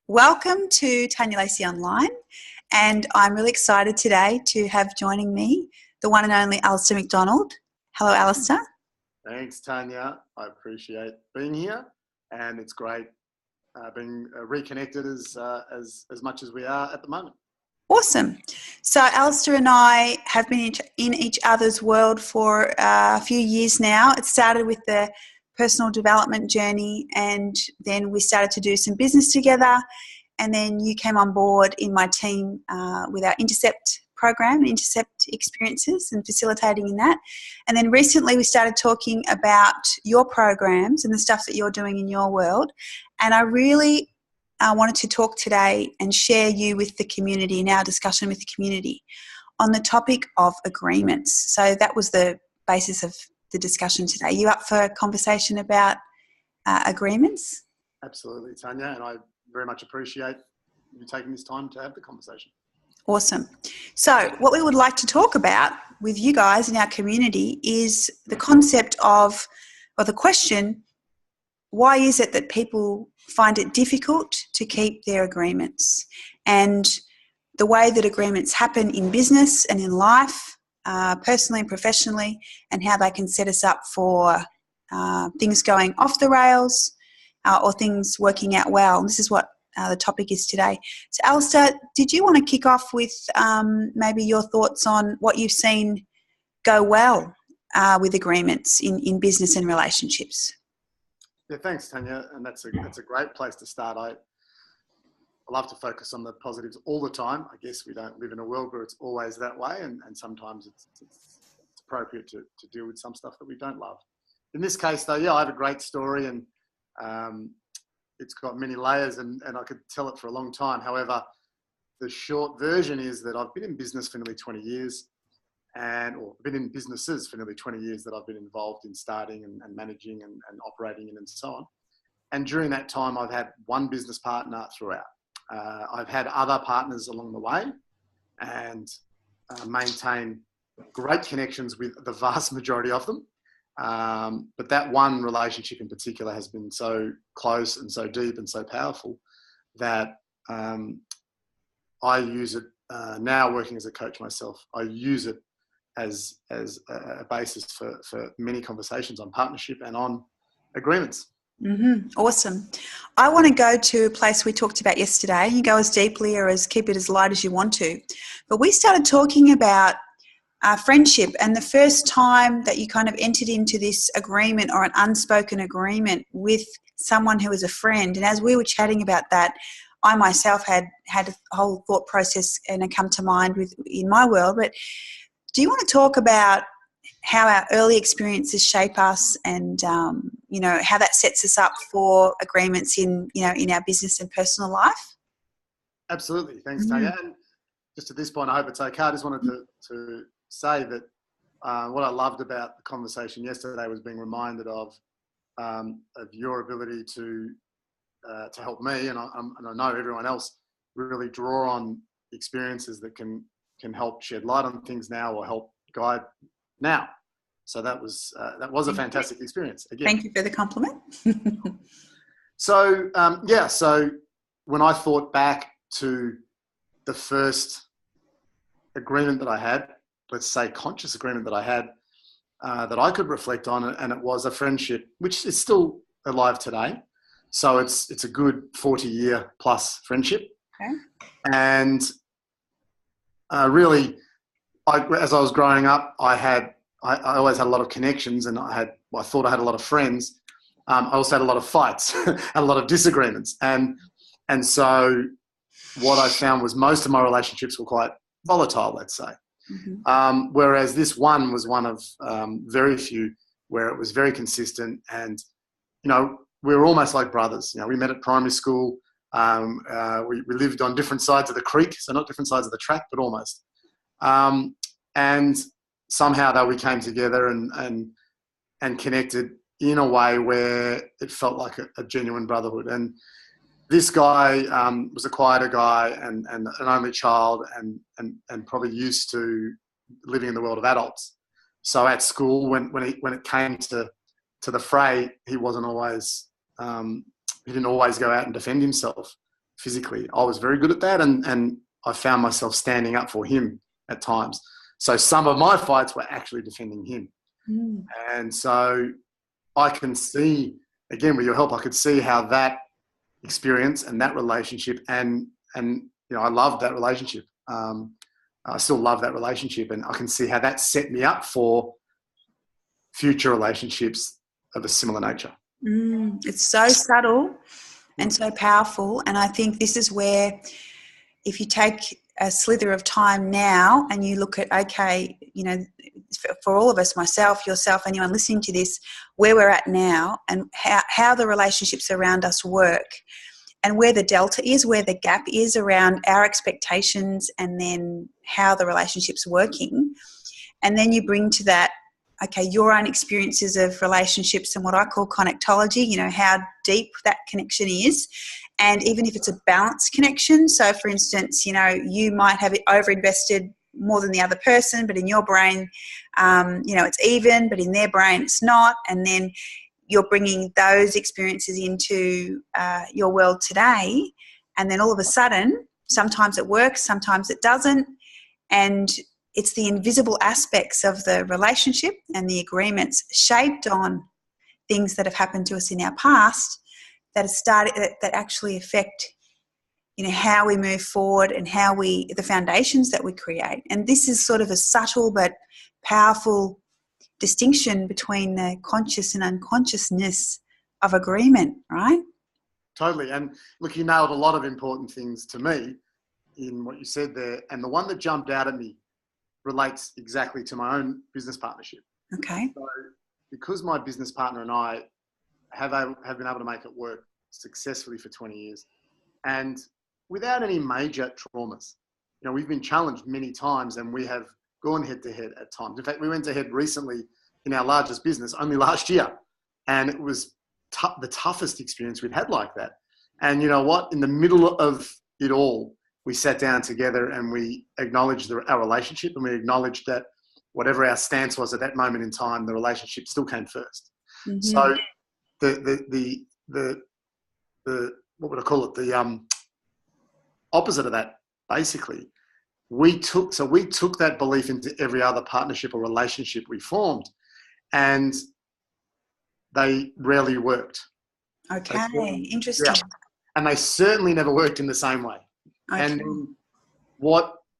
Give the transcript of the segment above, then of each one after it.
Welcome to Tanya Lacey Online, and I'm really excited today to have joining me the one and only Alister McDonald. Hello, Alister. Thanks, Tanya. I appreciate being here, and it's great being reconnected as much as we are at the moment. Awesome. So Alister and I have been in each other's world for a few years now. It started with the personal development journey, and then we started to do some business together, and then you came on board in my team with our Intercept program, Intercept experiences, and facilitating in that. And then recently we started talking about your programs and the stuff that you're doing in your world, and I really wanted to talk today and share you with the community, in our discussion with the community, on the topic of agreements. So that was the basis of the discussion today. You up for a conversation about agreements? Absolutely, Tanya, and I very much appreciate you taking this time to have the conversation. Awesome. So what we would like to talk about with you guys in our community is the concept of, or the question, why is it that people find it difficult to keep their agreements, and the way that agreements happen in business and in life, personally and professionally, and how they can set us up for things going off the rails or things working out well. This is what the topic is today. So Alister, did you want to kick off with maybe your thoughts on what you've seen go well with agreements in business and relationships? Yeah, thanks, Tanya, and that's a great place to start. I love to focus on the positives all the time. I guess we don't live in a world where it's always that way, and sometimes it's appropriate to deal with some stuff that we don't love. In this case, though, yeah, I have a great story, and it's got many layers, and I could tell it for a long time. However, the short version is that I've been in business for nearly 20 years, or been in businesses for nearly 20 years that I've been involved in starting and managing and operating in, and so on. And during that time, I've had one business partner throughout. I've had other partners along the way, and maintain great connections with the vast majority of them. But that one relationship in particular has been so close and so deep and so powerful that I use it now, working as a coach myself. I use it as a basis for many conversations on partnership and on agreements. Mm-hmm. Awesome. I want to go to a place we talked about yesterday. You go as deeply or keep it as light as you want to. But we started talking about friendship, and the first time that you kind of entered into this agreement or an unspoken agreement with someone who was a friend. And as we were chatting about that, I myself had a whole thought process and it come to mind in my world. But do you want to talk about how our early experiences shape us, and how that sets us up for agreements in our business and personal life? Absolutely. Thanks, Tanya. And just at this point, I hope it's okay. I just wanted to say that what I loved about the conversation yesterday was being reminded of your ability to help me, and I know everyone else, really draw on experiences that can help shed light on things now or help guide now. So that was a fantastic experience. Again, thank you for the compliment. So so when I thought back to the first agreement that I had, let's say conscious agreement that I had, that I could reflect on, and it was a friendship which is still alive today. So it's a good 40-year plus friendship. Okay. And really, as I was growing up, I always had a lot of connections, and I thought I had a lot of friends. I also had a lot of fights and a lot of disagreements. And so what I found was most of my relationships were quite volatile, let's say. Mm-hmm. Whereas this one was one of very few where it was very consistent, and, we were almost like brothers. We met at primary school. We lived on different sides of the creek, so not different sides of the track, but almost. And somehow though we came together and connected in a way where it felt like a genuine brotherhood. And this guy was a quieter guy and an only child and probably used to living in the world of adults. So at school, when it came to the fray, he wasn't always he didn't always go out and defend himself. physically. I was very good at that, and I found myself standing up for him at times. So some of my fights were actually defending him. Mm. And so I can see, again, with your help, I could see how that experience and that relationship, and I loved that relationship. I still love that relationship, and I can see how that set me up for future relationships of a similar nature. It's so subtle and so powerful. And I think this is where, if you take a slither of time now and you look at, okay, for all of us, myself, yourself, anyone listening to this, where we're at now and how the relationships around us work, and where the delta is, where the gap is around our expectations and then how the relationship's working. And then you bring to that, okay, your own experiences of relationships and what I call connectology, how deep that connection is. And even if it's a balanced connection, so for instance, you might have overinvested more than the other person, but in your brain, it's even, but in their brain it's not. And then you're bringing those experiences into your world today. And then all of a sudden, sometimes it works, sometimes it doesn't. And it's the invisible aspects of the relationship and the agreements shaped on things that have happened to us in our past that actually affect, how we move forward and the foundations that we create. And this is sort of a subtle but powerful distinction between the conscious and unconsciousness of agreement, right? Totally. And look, you nailed a lot of important things to me in what you said there. And the one that jumped out at me relates exactly to my own business partnership. Okay. So because my business partner and I have been able to make it work successfully for 20 years and without any major traumas, we've been challenged many times and we have gone head to head at times. In fact, we went to head recently in our largest business only last year, and it was the toughest experience we'd had like that. And you know what? In the middle of it all, we sat down together and we acknowledged our relationship, and we acknowledged that whatever our stance was at that moment in time, the relationship still came first. Mm-hmm. So the what would I call it? The opposite of that, basically. We took that belief into every other partnership or relationship we formed, and they rarely worked. Okay, interesting. Yeah. And they certainly never worked in the same way. Okay. And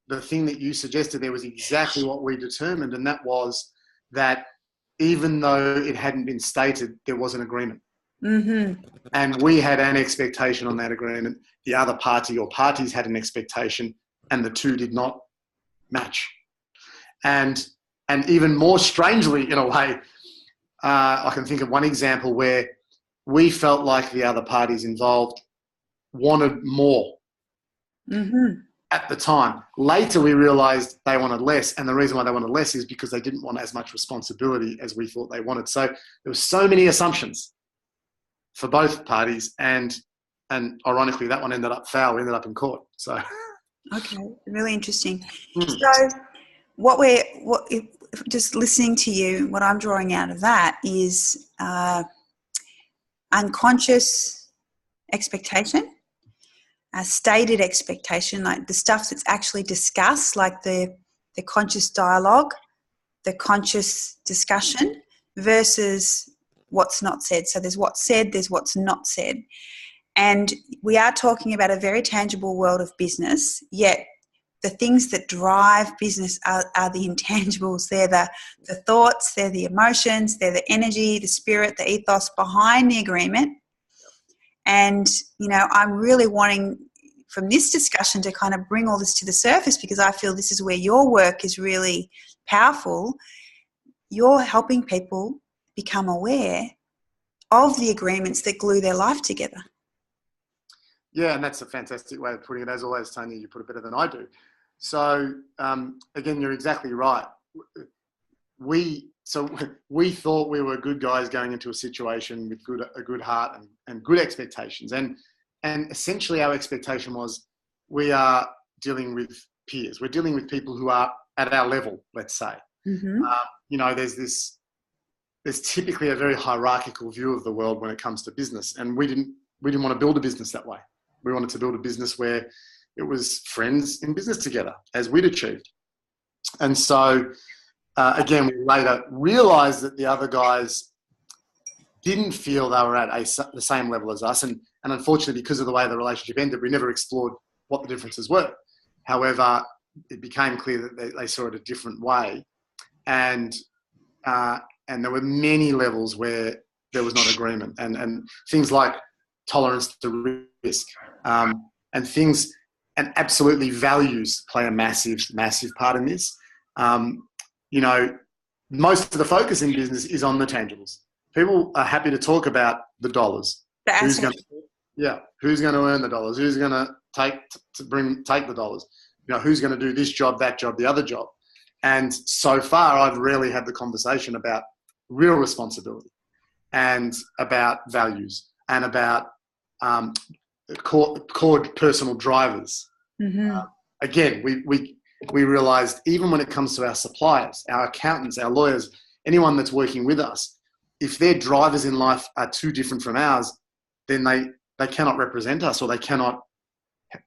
the thing that you suggested there was exactly what we determined, and that was that even though it hadn't been stated, there was an agreement. Mm-hmm. And we had an expectation on that agreement. The other party or parties had an expectation, and the two did not match. And even more strangely, in a way, I can think of one example where we felt like the other parties involved wanted more at the time. Later, we realized they wanted less, and the reason why they wanted less is because they didn't want as much responsibility as we thought they wanted. So there were so many assumptions for both parties, and ironically, that one ended up foul. We ended up in court. So. Okay, really interesting. So just listening to you, what I'm drawing out of that is unconscious expectation, stated expectation, like the stuff that's actually discussed, like the conscious dialogue, the conscious discussion versus what's not said. So there's what's said, there's what's not said. And we are talking about a very tangible world of business, yet the things that drive business are the intangibles. They're the thoughts, they're the emotions, they're the energy, the spirit, the ethos behind the agreement. And, I'm really wanting from this discussion to kind of bring all this to the surface, because I feel this is where your work is really powerful. You're helping people become aware of the agreements that glue their life together. Yeah, and that's a fantastic way of putting it. As always, Tanya, you put it better than I do. So, again, you're exactly right. We thought we were good guys going into a situation with a good heart and good expectations. And essentially our expectation was we are dealing with peers. We're dealing with people who are at our level, let's say. Mm-hmm. There's typically a very hierarchical view of the world when it comes to business. And we didn't want to build a business that way. We wanted to build a business where it was friends in business together, as we'd achieved. And so, again, we later realised that the other guys didn't feel they were at the same level as us. And unfortunately, because of the way the relationship ended, we never explored what the differences were. However, it became clear that they saw it a different way. And there were many levels where there was not agreement. And things like tolerance to risk and absolutely values play a massive, massive part in this. You know, most of the focus in business is on the tangibles. People are happy to talk about the dollars. Who's going to earn the dollars? Who's going to take the dollars? You know, who's going to do this job, that job, the other job? And so far, I've rarely had the conversation about real responsibility and about values and about core personal drivers. Mm-hmm. Again, we realised even when it comes to our suppliers, our accountants, our lawyers, anyone that's working with us, if their drivers in life are too different from ours, then they cannot represent us, or they cannot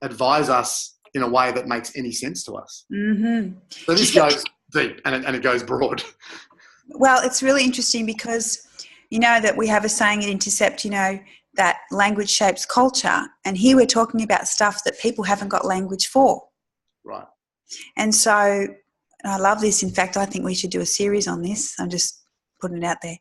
advise us in a way that makes any sense to us. Mm-hmm. So this goes deep and it goes broad. Well, it's really interesting because you know that we have a saying at Intercept, you know, that language shapes culture. And here we're talking about stuff that people haven't got language for. Right. And so I love this. In fact, I think we should do a series on this. I'm just putting it out there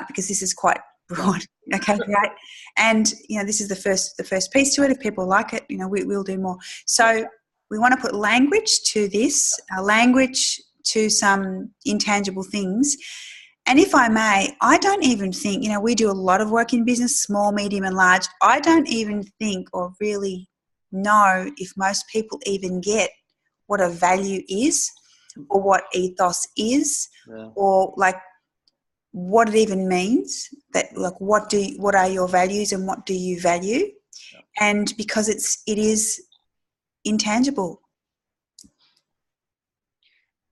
because this is quite broad. Okay, great. And, you know, this is the first piece to it. If people like it, you know, we'll do more. So we want to put language to this, language to some intangible things. And if I may, I don't even think, you know, we do a lot of work in business, small, medium and large. I don't even think or really know if most people even get what a value is or what ethos is or like what it even means, that like what are your values and what do you value? And because it is intangible.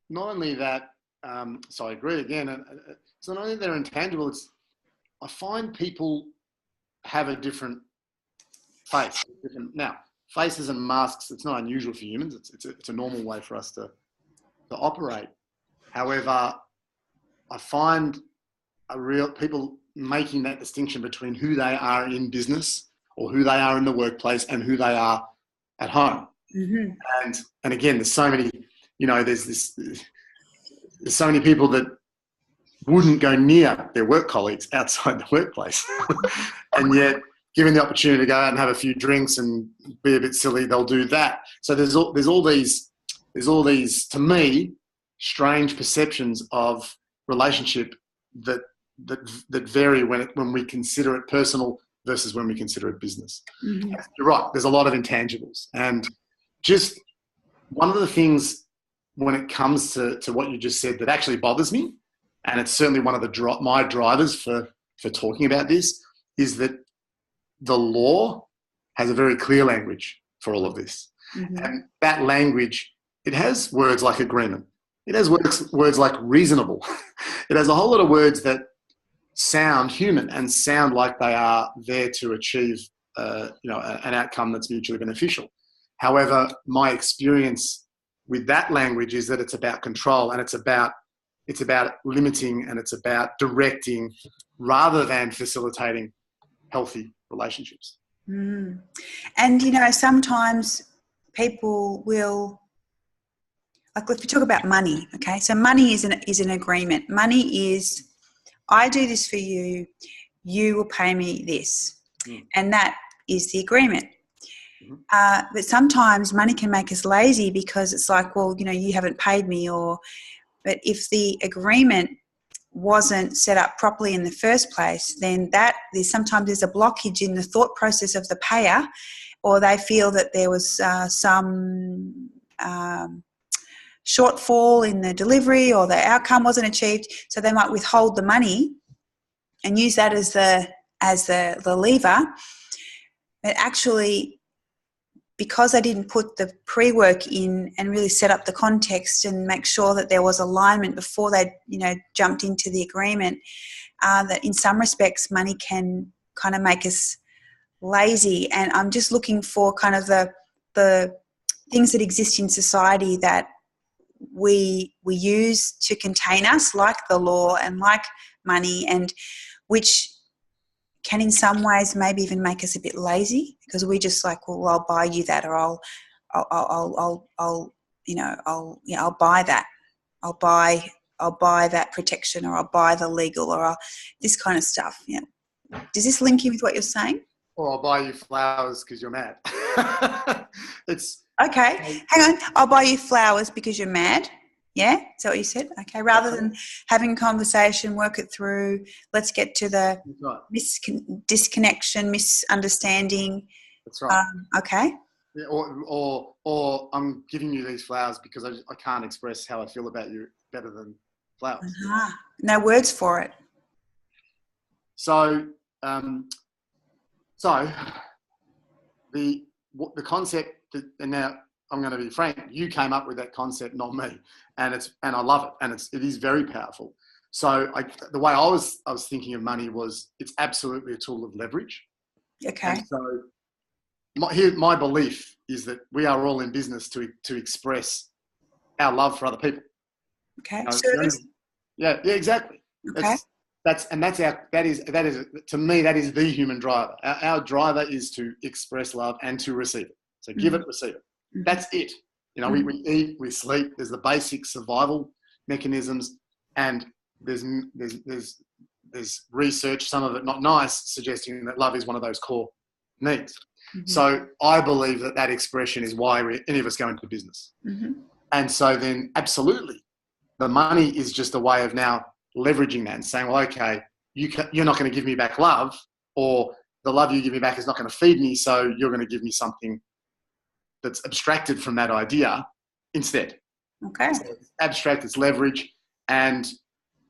Not only that, so I agree again. It's not only they're intangible. I find people have a different face. Now, faces and masks. It's not unusual for humans. It's a normal way for us to operate. However, I find people making that distinction between who they are in business or who they are in the workplace and who they are at home. Mm-hmm. And again, there's so many. You know, there's so many people that wouldn't go near their work colleagues outside the workplace. And yet, given the opportunity to go out and have a few drinks and be a bit silly, they'll do that. So there's all these, to me, strange perceptions of relationship that vary when we consider it personal versus when we consider it business. Mm-hmm. You're right. There's a lot of intangibles. And just one of the things when it comes to what you just said that actually bothers me, and it's certainly one of my drivers for talking about this, is that the law has a very clear language for all of this. Mm-hmm. And that language, it has words like agreement. It has words like reasonable. It has a whole lot of words that sound human and sound like they are there to achieve an outcome that's mutually beneficial. However, my experience with that language is that it's about control and it's about limiting and it's about directing rather than facilitating healthy relationships. Mm. And, you know, sometimes people will, like if we talk about money, okay, so money is an agreement. Money is, I do this for you, you will pay me this. And that is the agreement. But sometimes money can make us lazy because it's like, well, you know, you haven't paid me, but if the agreement wasn't set up properly in the first place, then sometimes there's a blockage in the thought process of the payer, or they feel that there was some shortfall in the delivery or the outcome wasn't achieved, so they might withhold the money and use that as the lever. But actually, because they didn't put the pre-work in and really set up the context and make sure that there was alignment before they, you know, jumped into the agreement, that in some respects money can kind of make us lazy, and I'm just looking for kind of the things that exist in society that we use to contain us, like the law and like money, and which can in some ways maybe even make us a bit lazy, because we just like, well, I'll buy you that, or I'll buy that. I'll buy that protection, or I'll buy the legal, or this kind of stuff. Yeah. Does this link in with what you're saying? Or I'll buy you flowers because you're mad. It's okay. Hang on. I'll buy you flowers because you're mad. Yeah? Is that what you said? Okay. Rather than having a conversation, work it through, let's get to the disconnection, misunderstanding. That's right. Okay. Yeah, or I'm giving you these flowers because I can't express how I feel about you better than flowers. Uh-huh. No words for it. So, the concept that, and now I'm going to be frank, you came up with that concept, not me, and I love it, and it is very powerful. So the way I was thinking of money was, it's absolutely a tool of leverage. Okay. And so my belief is that we are all in business to express our love for other people. Okay. Service. Yeah, exactly. Okay. That is to me, that is the human driver. Our driver is to express love and to receive it. So give it, receive it. That's it. We eat, we sleep. There's the basic survival mechanisms, and there's research, some of it not nice, suggesting that love is one of those core needs. Mm-hmm. So I believe that expression is why any of us go into business. Mm-hmm. And so then absolutely, the money is just a way of now leveraging that and saying, well, okay, you're not going to give me back love, or the love you give me back is not going to feed me, so you're going to give me something that's abstracted from that idea instead. Okay. So it's abstract, it's leverage, and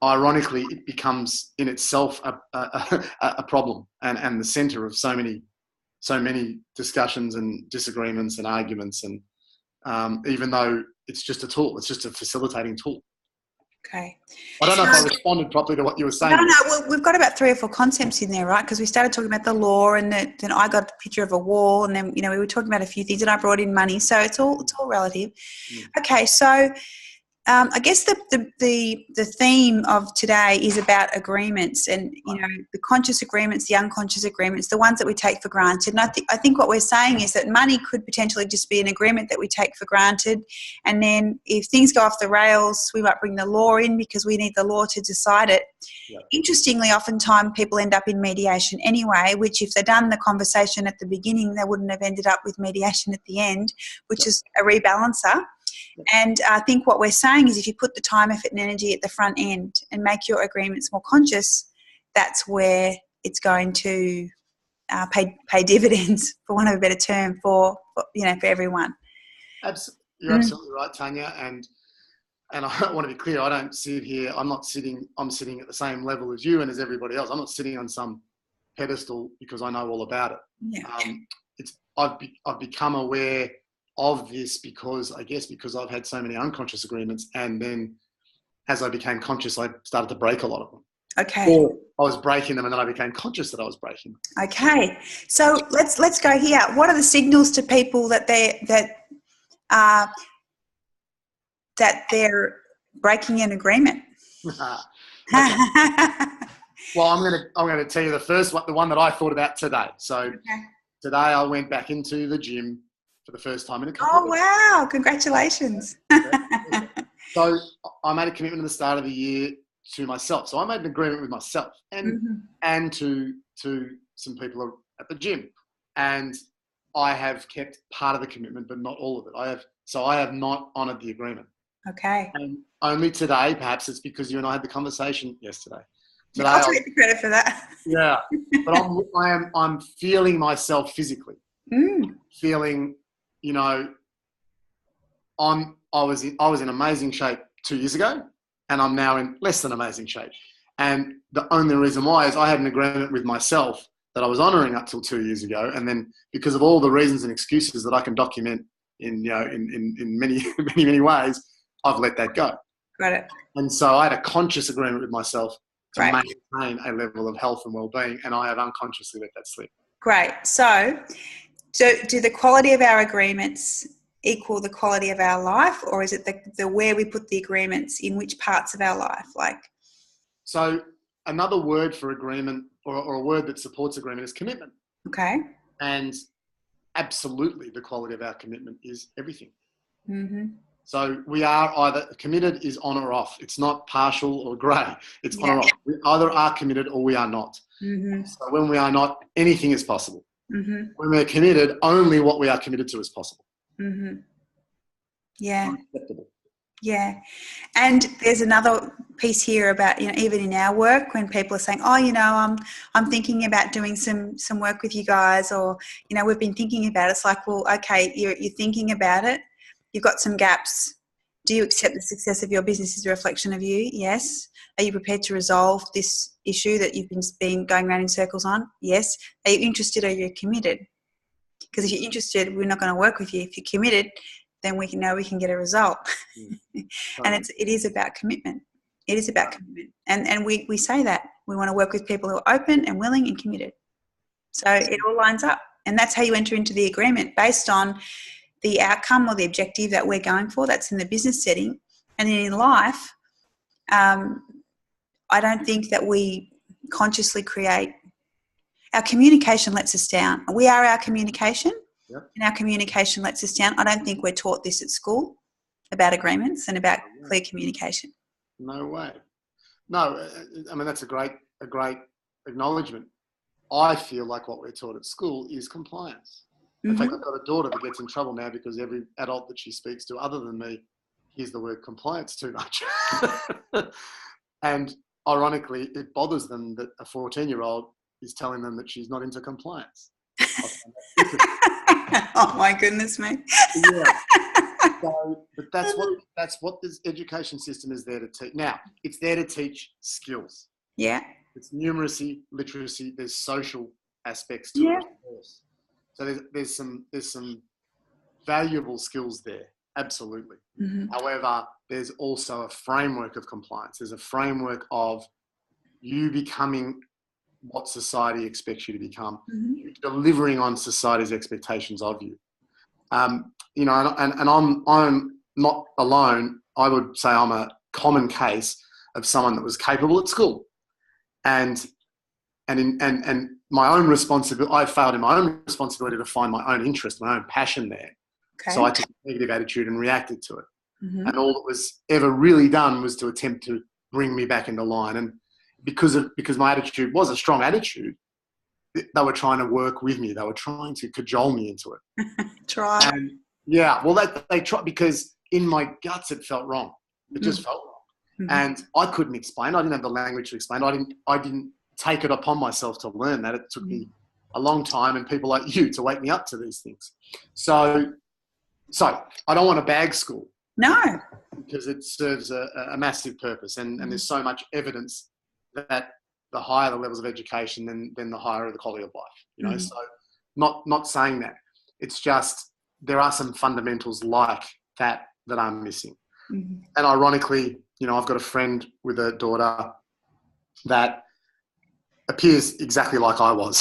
ironically, it becomes in itself a problem and the center of so many discussions and disagreements and arguments, and even though it's just a tool, it's just a facilitating tool. Okay. I don't know if I responded properly to what you were saying. No. Well, we've got about 3 or 4 concepts in there, right? Because we started talking about the law, and then I got the picture of a wall, and then we were talking about a few things, and I brought in money. So it's all relative. Okay, so I guess the theme of today is about agreements, and the conscious agreements, the unconscious agreements, the ones that we take for granted. And I think what we're saying is that money could potentially just be an agreement that we take for granted, and then if things go off the rails, we might bring the law in because we need the law to decide it. Yep. Interestingly, oftentimes people end up in mediation anyway, which if they'd done the conversation at the beginning, they wouldn't have ended up with mediation at the end, which is a rebalancer. And I think what we're saying is, if you put the time, effort and energy at the front end and make your agreements more conscious, that's where it's going to pay dividends, for want of a better term, for everyone. You're absolutely right, Tanya. And I want to be clear, I don't sit here, I'm sitting at the same level as you and as everybody else. I'm not sitting on some pedestal because I know all about it. Yeah. I've become aware of this because I've had so many unconscious agreements, and then as I became conscious, I started to break a lot of them. Okay. Or I was breaking them, and then I became conscious that I was breaking them. Okay. So let's go here. What are the signals to people that they're breaking an agreement? Well, I'm gonna tell you the first one, the one that I thought about today. So today I went back into the gym for the first time in a couple of weeks. Wow, congratulations. So I made a commitment at the start of the year to myself. So I made an agreement with myself and to some people at the gym. And I have kept part of the commitment, but not all of it. I have not honoured the agreement. Okay. And only today, perhaps it's because you and I had the conversation yesterday. Today, I'll take the credit for that. Yeah. But I'm feeling myself physically. Feeling, I was in amazing shape 2 years ago, and I'm now in less than amazing shape. And the only reason why is I had an agreement with myself that I was honouring up till 2 years ago, and then because of all the reasons and excuses that I can document in many many ways, I've let that go. Got it. And so I had a conscious agreement with myself to maintain a level of health and well-being, and I have unconsciously let that slip. Great. So do the quality of our agreements equal the quality of our life, or is it the where we put the agreements in which parts of our life? So another word for agreement, or a word that supports agreement, is commitment. Okay. And absolutely the quality of our commitment is everything. Mm-hmm. So we are either committed is on or off. It's not partial or grey. It's on or off. We either are committed or we are not. Mm-hmm. So when we are not, anything is possible. Mm-hmm. When we're committed, only what we are committed to is possible. Mm-hmm. Yeah. Unacceptable. Yeah. And there's another piece here about, even in our work, when people are saying, I'm thinking about doing some work with you guys, or, we've been thinking about it. It's like, well, okay, you're thinking about it. You've got some gaps. Do you accept the success of your business as a reflection of you? Yes. Are you prepared to resolve this issue that you've been going around in circles on? Yes. Are you interested, or are you committed? Because if you're interested, we're not going to work with you. If you're committed, then we can know we can get a result. And it is about commitment. It is about commitment. And we say that. We want to work with people who are open and willing and committed. So it all lines up. And that's how you enter into the agreement, based on the outcome or the objective that we're going for. That's in the business setting. And then in life, I don't think that we consciously create. Our communication lets us down. We are our communication. Yep. And our communication lets us down. I don't think we're taught this at school, about agreements and about clear communication. No way. No, I mean, that's a great acknowledgement. I feel like what we're taught at school is compliance. In fact, I've got a daughter that gets in trouble now because every adult that she speaks to, other than me, hears the word compliance too much. And ironically, it bothers them that a 14-year-old is telling them that she's not into compliance. Oh my goodness me. Yeah. So, but that's what this education system is there to teach. Now, it's there to teach skills. Yeah. It's numeracy, literacy. There's social aspects to it, of course. So there's some valuable skills there, absolutely. Mm-hmm. However, there's also a framework of compliance. There's a framework of you becoming what society expects you to become, delivering on society's expectations of you. And I'm not alone. I would say I'm a common case of someone that was capable at school, and my own responsibility. I failed in my own responsibility to find my own interest, my own passion there. Okay. So I took a negative attitude and reacted to it. Mm-hmm. And all that was ever really done was to attempt to bring me back into line. And because my attitude was a strong attitude, they were trying to work with me. They were trying to cajole me into it. Try. And yeah, well, they tried, because in my guts it felt wrong. It just felt wrong. Mm-hmm. And I couldn't explain. I didn't have the language to explain. I didn't take it upon myself to learn that. It took me a long time, and people like you to wake me up to these things. So I don't want to bag school. No. Because it serves a massive purpose, and there's so much evidence that the higher the levels of education, then the higher the quality of life. So not saying that. It's just there are some fundamentals like that I'm missing. Mm-hmm. And ironically, I've got a friend with a daughter that appears exactly like I was.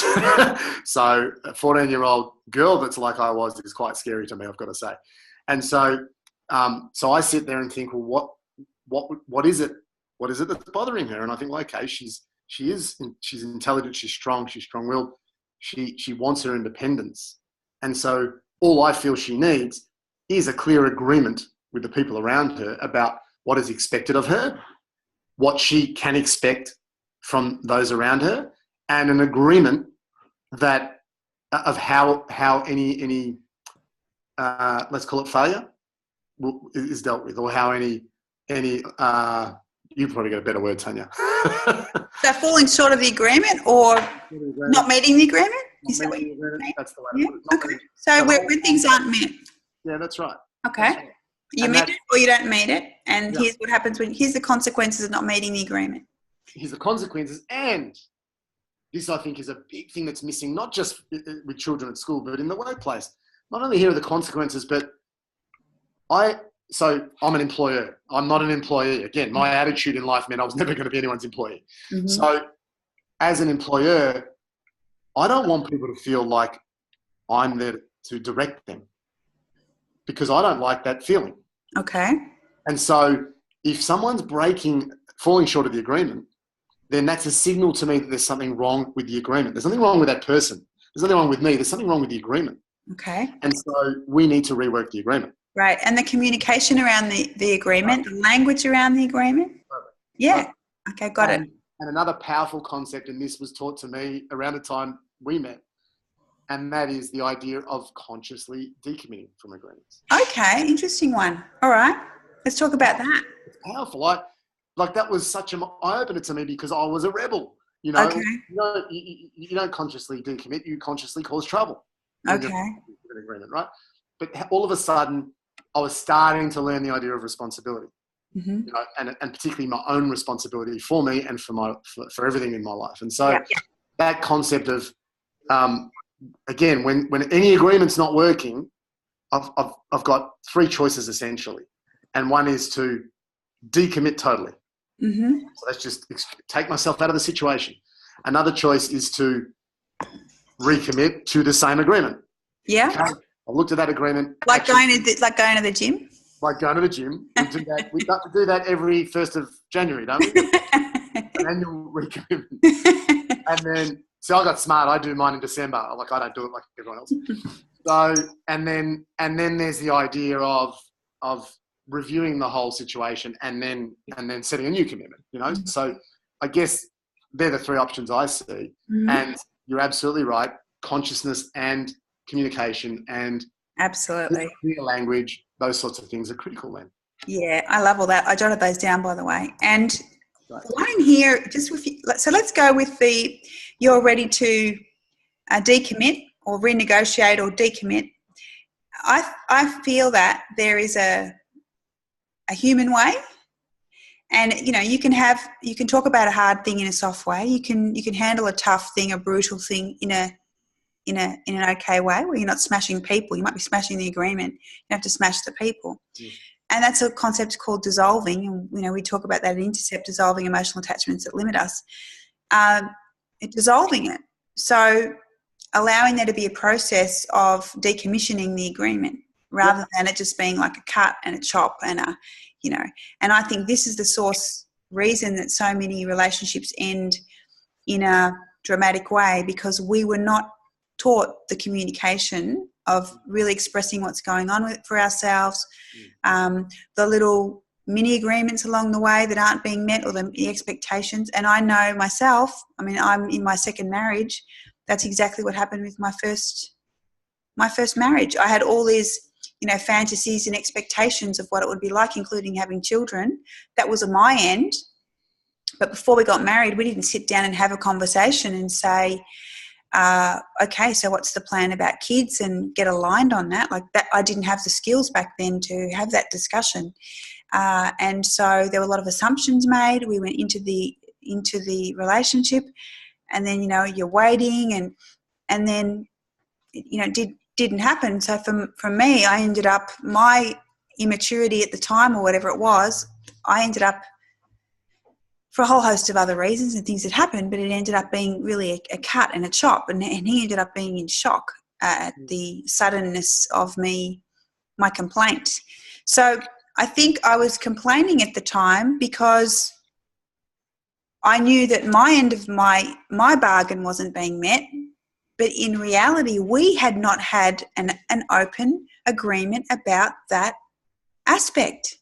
So a 14-year-old girl that's like I was is quite scary to me, I've got to say. And so I sit there and think, well, what is it? What is it that's bothering her? And I think, well, okay, she's intelligent, she's strong-willed, she wants her independence. And so all I feel she needs is a clear agreement with the people around her about what is expected of her, what she can expect from those around her, and an agreement that of how any let's call it failure is dealt with, or how any you've probably got a better word, Tanya. So falling short of the agreement, or not meeting the agreement? Is that what you mean? That's the way to put it. Okay. So when things aren't met. Yeah, that's right. Okay. That's right. You meet it or you don't meet it. And here's what happens here's the consequences of not meeting the agreement. Here's the consequences. And this, I think, is a big thing that's missing, not just with children at school, but in the workplace. Not only here are the consequences, but so I'm an employer. I'm not an employee. Again, my attitude in life meant I was never going to be anyone's employee. Mm-hmm. So as an employer, I don't want people to feel like I'm there to direct them, because I don't like that feeling. Okay. And so if someone's falling short of the agreement, then that's a signal to me that there's something wrong with the agreement. There's nothing wrong with that person. There's nothing wrong with me. There's something wrong with the agreement. Okay. And so we need to rework the agreement. Right. And the communication around the agreement, the language around the agreement. Yeah. Okay, got it. And another powerful concept, and this was taught to me around the time we met, and that is the idea of consciously decommitting from agreements. Okay, interesting one. All right. Let's talk about that. It's powerful. Like that was such an eye-opener to me, because I was a rebel. You know, Okay. you don't consciously decommit, you consciously cause trouble. Okay. An agreement, right? But all of a sudden, I was starting to learn the idea of responsibility, Mm-hmm. you know, and particularly my own responsibility for me and for everything in my life. And so that concept of, again, when any agreement's not working, I've got three choices essentially, and one is to decommit totally. Mm-hmm. So let's just take myself out of the situation. Another choice is to recommit to the same agreement. Yeah. Okay? I looked at that agreement. Like going to the gym. Like going to the gym. We do that. We do that every 1st of January, don't we? An annual recommitment. And then, so I got smart. I do mine in December. I don't do it like everyone else. So, and then there's the idea of reviewing the whole situation and then setting a new commitment, you know? Mm-hmm. So I guess they're the three options I see. Mm-hmm. And you're absolutely right. Consciousness and communication and absolutely clear language, those sorts of things are critical then. Yeah, I love all that. I jotted those down, by the way. And right. The one in here, so let's go with you're ready to decommit or renegotiate or decommit. I feel that there is a human way, and you know, you can talk about a hard thing in a soft way. You can handle a tough thing, a brutal thing in an okay way, where you're not smashing people. You might be smashing the agreement. You have to smash the people. Yeah. And that's a concept called dissolving. And, you know, we talk about that at Intercept, dissolving emotional attachments that limit us. Dissolving it. So allowing there to be a process of decommissioning the agreement rather than it just being like a cut and a chop and and I think this is the reason that so many relationships end in a dramatic way, because we were not taught the communication of really expressing what's going on for ourselves, the little mini agreements along the way that aren't being met, or the expectations. And I know myself, I mean, I'm in my second marriage. That's exactly what happened with my first marriage. I had all these, fantasies and expectations of what it would be like, including having children. That was on my end. But before we got married, we didn't sit down and have a conversation and say, okay, so what's the plan about kids, and get aligned on that. Like that, I didn't have the skills back then to have that discussion. And so there were a lot of assumptions made. We went into the relationship, and then, you're waiting and then, it didn't happen. So from me, I ended up, my immaturity at the time or whatever it was, I ended up, for a whole host of other reasons and things that happened, but it ended up being really a cut and a chop, and he ended up being in shock at the suddenness of my complaint. So I think I was complaining at the time because I knew that my end of my bargain wasn't being met, but in reality, we had not had an open agreement about that aspect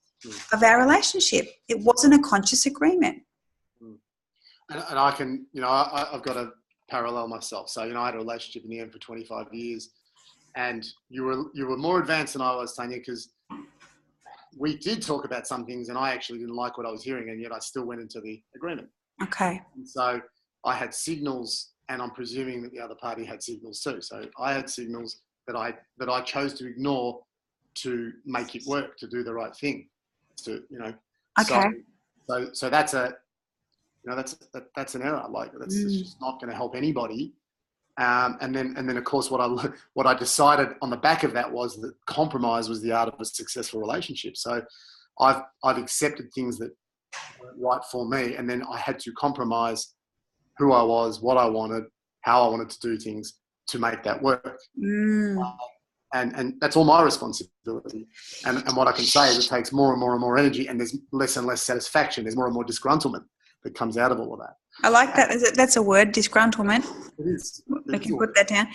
of our relationship. It wasn't a conscious agreement. And I can, I've got a parallel myself. So, I had a relationship in the end for 25 years, and you were more advanced than I was, Tanya, because we did talk about some things and I actually didn't like what I was hearing, and yet I still went into the agreement. Okay. And so I had signals, and I'm presuming that the other party had signals too. So I had signals that I chose to ignore to make it work, to do the right thing. Okay. So that's that's an error. Like that's just not going to help anybody. And then of course what I decided on the back of that was that compromise was the art of a successful relationship. So I've accepted things that weren't right for me, and then I had to compromise who I was, what I wanted, how I wanted to do things to make that work. And that's all my responsibility. And what I can say is it takes more and more and more energy, and there's less and less satisfaction. There's more and more disgruntlement that comes out of all of that. I like that. That's a word, disgruntlement. It is. We can put that down.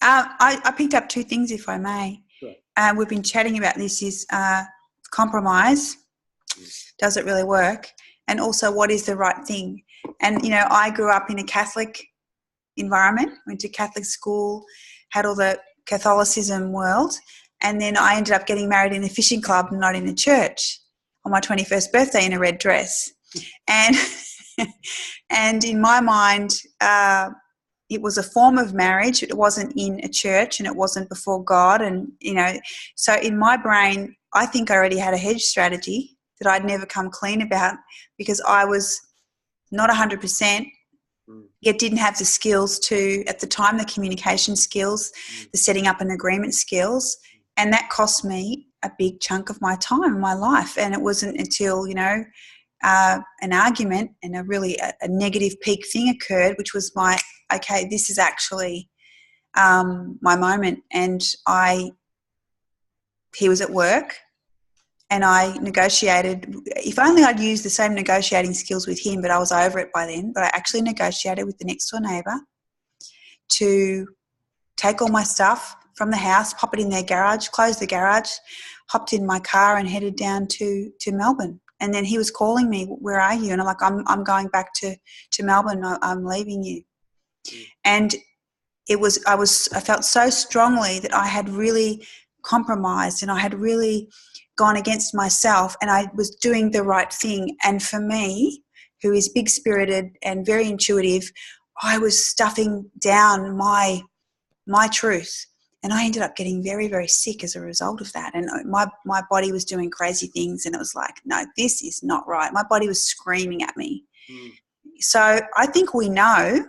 I picked up two things, if I may. Sure. We've been chatting about this is compromise. Does it really work? And also, what is the right thing? And, I grew up in a Catholic environment, went to Catholic school, had all the Catholicism world, and then I ended up getting married in a fishing club, not in a church, on my 21st birthday in a red dress. And and in my mind, it was a form of marriage. It wasn't in a church, and it wasn't before God. And, so in my brain, I think I already had a hedge strategy that I'd never come clean about, because I was not 100%, yet didn't have the skills to, at the time, the communication skills, the setting up an agreement skills. And that cost me a big chunk of my time, my life. And it wasn't until, an argument and a negative peak thing occurred, which was okay, this is actually my moment. And he was at work, and I negotiated. If only I'd used the same negotiating skills with him, but I was over it by then. But I actually negotiated with the next door neighbour to take all my stuff from the house, pop it in their garage, close the garage, hopped in my car and headed down to Melbourne. And then he was calling me, "Where are you?" And I'm like, I'm going back to Melbourne. I'm leaving you. And I felt so strongly that I had really compromised, and I had really gone against myself, and I was doing the right thing. And for me, who is big-spirited and very intuitive, I was stuffing down my truth. And I ended up getting very, very sick as a result of that. And my body was doing crazy things, and it was like, no, this is not right. My body was screaming at me. So I think we know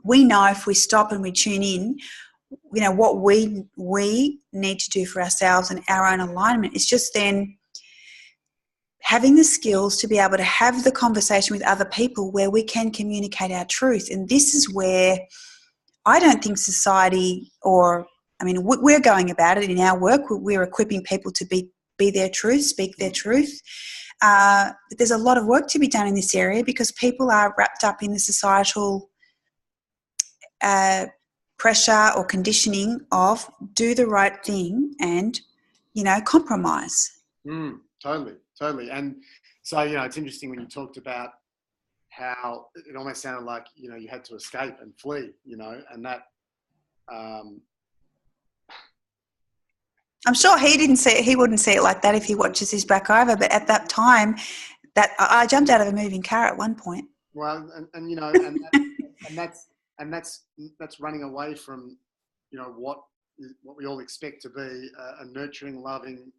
if we stop and we tune in, what we need to do for ourselves and our own alignment. It's just then having the skills to be able to have the conversation with other people where we can communicate our truth. And this is where I don't think society we're going about it in our work. We're equipping people to be their truth, speak their truth. But there's a lot of work to be done in this area, because people are wrapped up in the societal pressure or conditioning of do the right thing and, compromise. Totally. And so, it's interesting when you talked about how it almost sounded like, you had to escape and flee, and that, I'm sure he wouldn't see it like that if he watches his back over. But at that time, that I jumped out of a moving car at one point. Well, and that's running away from, what we all expect to be a nurturing, loving,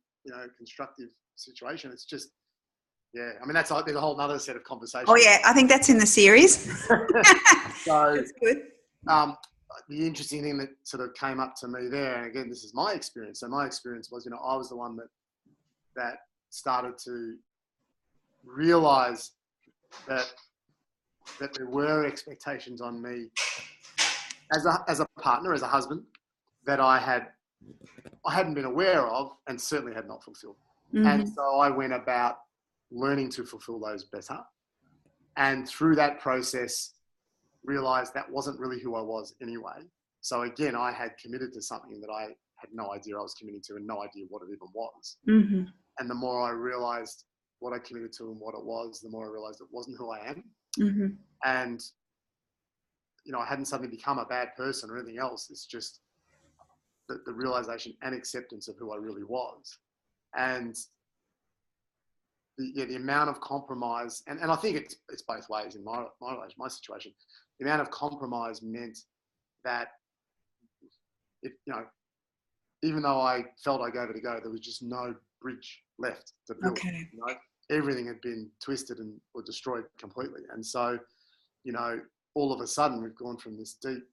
constructive situation. It's just, there's a whole other set of conversations. Oh yeah, I think that's in the series. So that's good. The interesting thing that sort of came up to me there, and again, this is my experience. So my experience was, I was the one that started to realise that there were expectations on me as a partner, as a husband, that I hadn't been aware of, and certainly had not fulfilled. Mm-hmm. And so I went about learning to fulfill those better, and through that process realised that wasn't really who I was anyway. So again, I had committed to something that I had no idea I was committing to, and no idea what it even was. Mm-hmm. And the more I realised what I committed to and what it was, the more I realised it wasn't who I am. Mm-hmm. And I hadn't suddenly become a bad person or anything else. It's just the realisation and acceptance of who I really was. And the amount of compromise, and I think it's both ways in my situation. The amount of compromise meant that even though I felt I gave it a go, there was just no bridge left to build. Okay. Everything had been twisted or destroyed completely. And so, all of a sudden we've gone from this deep,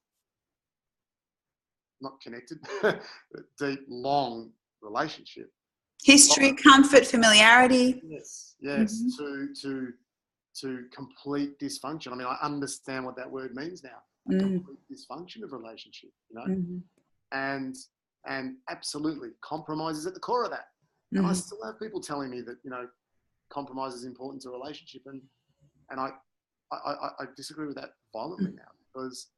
not connected, deep, long relationship. History, comfort, familiarity. Yes, mm-hmm. to complete dysfunction. I understand what that word means now. a complete dysfunction of relationship, you know, and absolutely compromise is at the core of that. And I still have people telling me that, you know, compromise is important to a relationship, and I disagree with that violently now, because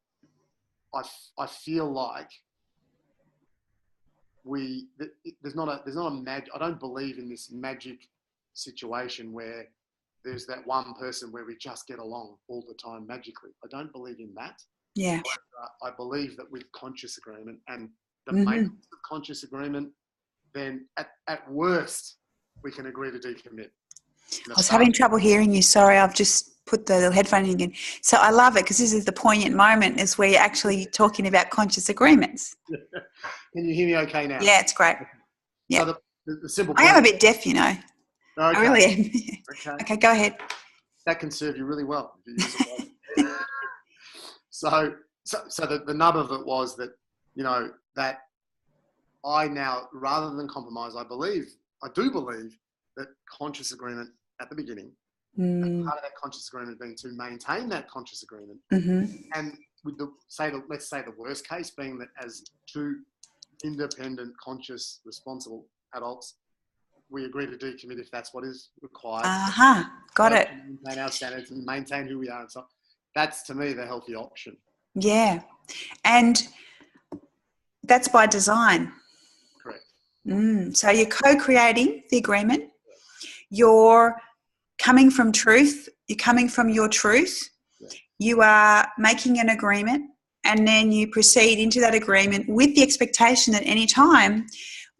I feel like there's not a magic. I don't believe in this magic situation where there's that one person where we just get along all the time magically. I don't believe in that. Yeah. I believe that with conscious agreement and the maintenance of conscious agreement, then at worst we can agree to decommit. I was having trouble hearing you. Sorry, I've just put the headphone in again. So I love it, because this is the poignant moment, is where you're actually talking about conscious agreements. Can you hear me okay now? Yeah, it's great. Yeah. So the simple point, I am a bit deaf, you know. Okay. I really am. Okay, go ahead. That can serve you really well if you use it well. So the nub of it was that, you know, that I now, rather than compromise, I do believe that conscious agreement at the beginning, and part of that conscious agreement being to maintain that conscious agreement, and with let's say the worst case being that as two independent, conscious, responsible adults, we agree to decommit if that's what is required. Got it. Maintain our standards and maintain who we are, and so that's, to me, the healthy option. Yeah, and that's by design. Correct. So you're co-creating the agreement. You're coming from truth. You're coming from your truth. Yeah. You are making an agreement, and then you proceed into that agreement with the expectation that any time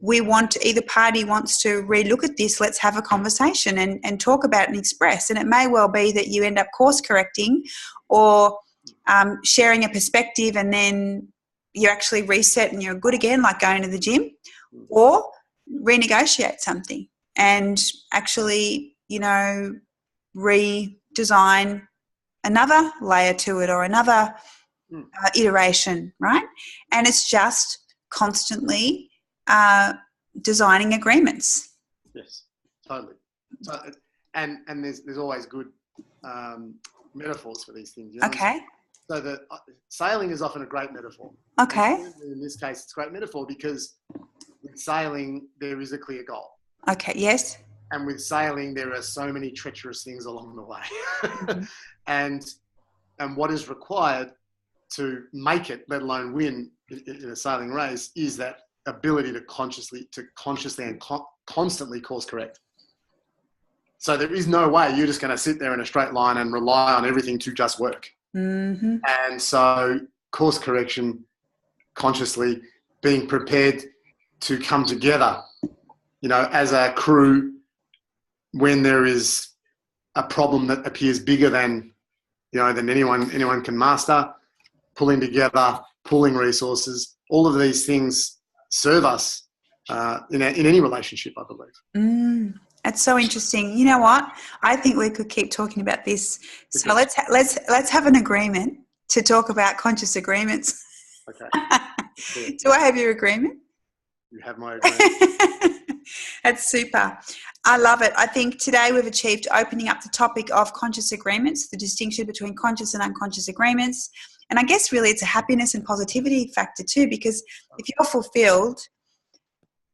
either party wants to relook at this, let's have a conversation and talk about it and express. And it may well be that you end up course correcting or sharing a perspective, and then you actually reset and you're good again, like going to the gym, or renegotiate something and actually, you know, redesign another layer to it or another iteration, right? And it's just constantly designing agreements. Yes, totally. So, and there's always good metaphors for these things. You know? Okay. So sailing is often a great metaphor. Okay. In this case, it's a great metaphor because with sailing, there is a clear goal. Okay, yes. And with sailing, there are so many treacherous things along the way. And what is required to make it, let alone win in a sailing race, is that ability to consciously and constantly course correct. So there is no way you're just going to sit there in a straight line and rely on everything to just work. And so course correction, consciously being prepared to come together, you know, as a crew when there is a problem that appears bigger than, you know, than anyone can master, pulling together, pooling resources, all of these things serve us in any relationship, I believe. That's so interesting. You know what? I think we could keep talking about this. So let's have an agreement to talk about conscious agreements. Okay. Do I have your agreement? You have my agreement. That's super. I love it. I think today we've achieved opening up the topic of conscious agreements, the distinction between conscious and unconscious agreements. And I guess really it's a happiness and positivity factor too, because if you're fulfilled,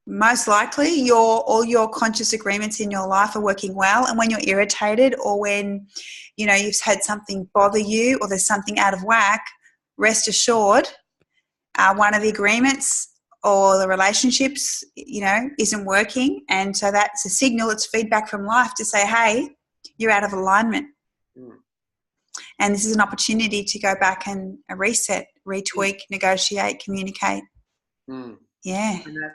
most likely all your conscious agreements in your life are working well. And when you're irritated, or when, you know, you've had something bother you, or there's something out of whack, rest assured, one of the agreements or the relationships, you know, isn't working. And so that's a signal, it's feedback from life to say, hey, you're out of alignment. And this is an opportunity to go back and reset, retweak, negotiate, communicate. Yeah. And that,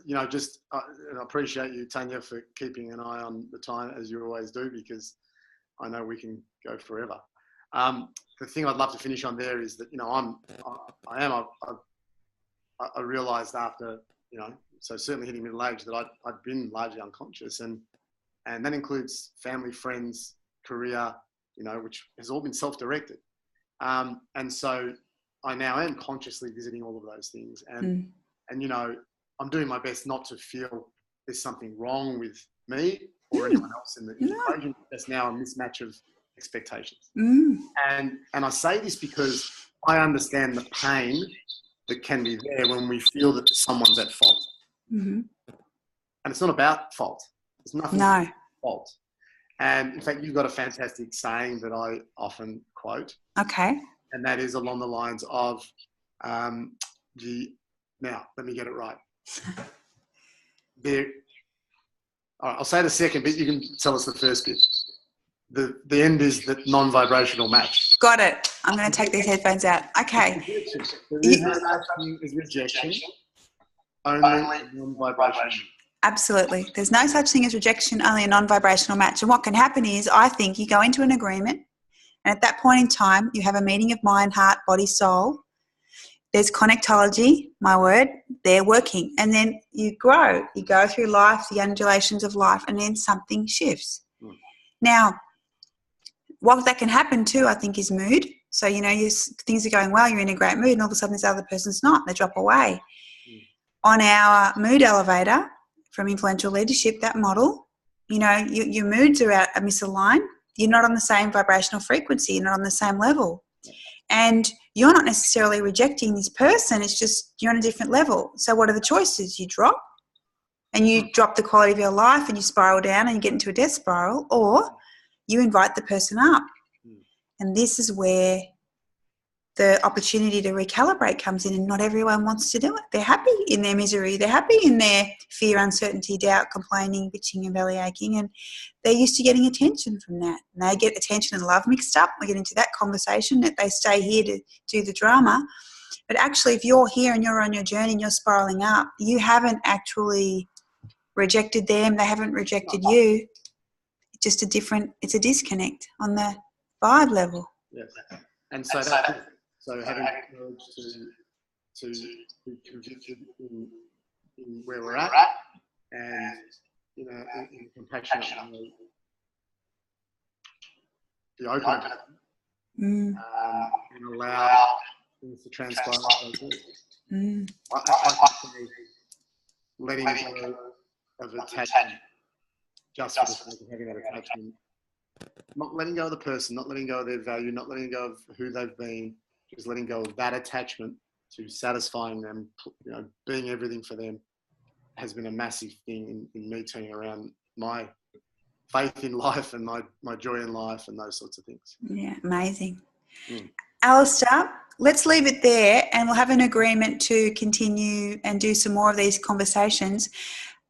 you know, just and I appreciate you, Tanya, for keeping an eye on the time, as you always do, because I know we can go forever. The thing I'd love to finish on there is that, you know, I realised after, you know, so certainly hitting middle age, that I'd been largely unconscious, and that includes family, friends, career, you know, which has all been self-directed. And so I now am consciously visiting all of those things, and you know, I'm doing my best not to feel there's something wrong with me or anyone else in the equation. There's now a mismatch of expectations. And I say this because I understand the pain that can be there when we feel that someone's at fault. Mm-hmm. And it's not about fault. It's nothing No. about fault. And in fact, you've got a fantastic saying that I often quote. Okay. And that is along the lines of now, let me get it right. All right, I'll say the second bit. You can tell us the first bit. The end is the non-vibrational match. Got it. I'm going to take these headphones out. Okay. There is no such thing as rejection, only non-vibrational. Absolutely. There's no such thing as rejection, only a non-vibrational match. And what can happen is, I think you go into an agreement, and at that point in time, you have a meeting of mind, heart, body, soul. There's connectology, my word, they're working. And then you grow. You go through life, the undulations of life, and then something shifts. Now, what that can happen too, I think, is mood. So, things are going well, you're in a great mood, and all of a sudden this other person's not. They drop away. On our mood elevator from influential leadership, that model, your moods are misaligned. You're not on the same vibrational frequency. You're not on the same level. And you're not necessarily rejecting this person. It's just you're on a different level. So what are the choices? You drop, and you drop the quality of your life, and you spiral down and you get into a death spiral, or you invite the person up. And this is where the opportunity to recalibrate comes in, and not everyone wants to do it. They're happy in their misery. They're happy in their fear, uncertainty, doubt, complaining, bitching and belly aching, and they're used to getting attention from that. And they get attention and love mixed up. We get into that conversation that they stay here to do the drama. But actually, if you're here and you're on your journey and you're spiraling up, you haven't actually rejected them. They haven't rejected you. It's just it's a disconnect on the vibe level. Yes. And so having the courage to be convicted in where we're at, and in compassionate way, be open and allow things to transpire. I can say letting go of attachment, just for the sake of having that attachment. Not letting go of the person, not letting go of their value, not letting go of who they've been, just letting go of that attachment to satisfying them, being everything for them, has been a massive thing in me turning around my faith in life and my joy in life and those sorts of things. Yeah, amazing. Alister, let's leave it there, and we'll have an agreement to continue and do some more of these conversations.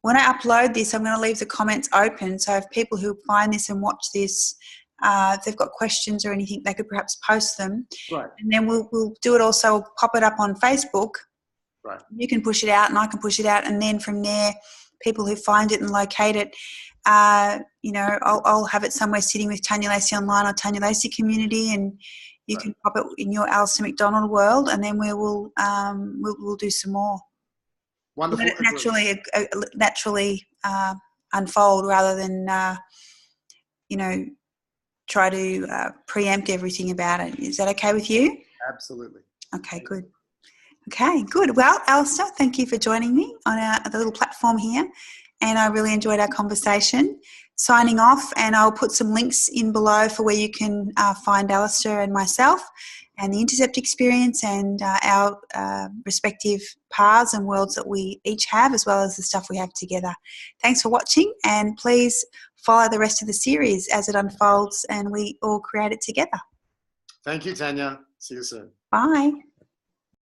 When I upload this, I'm going to leave the comments open. So if people who find this and watch this, if they've got questions or anything, they could perhaps post them. Right. And then we'll do it also, we'll pop it up on Facebook. Right. You can push it out and I can push it out. And then from there, people who find it and locate it, I'll have it somewhere sitting with Tanya Lacey Online or Tanya Lacey Community, and you can pop it in your Alister McDonald world, and then we'll do some more. Wonderful. Let it naturally unfold, rather than try to preempt everything about it. Is that okay with you? Absolutely. Okay, good. Okay, good. Well, Alister, thank you for joining me on the little platform here, and I really enjoyed our conversation. Signing off, and I'll put some links in below for where you can find Alister and myself and the Intercept experience and our respective paths and worlds that we each have, as well as the stuff we have together. Thanks for watching, and please follow the rest of the series as it unfolds and we all create it together. Thank you, Tanya. See you soon. Bye.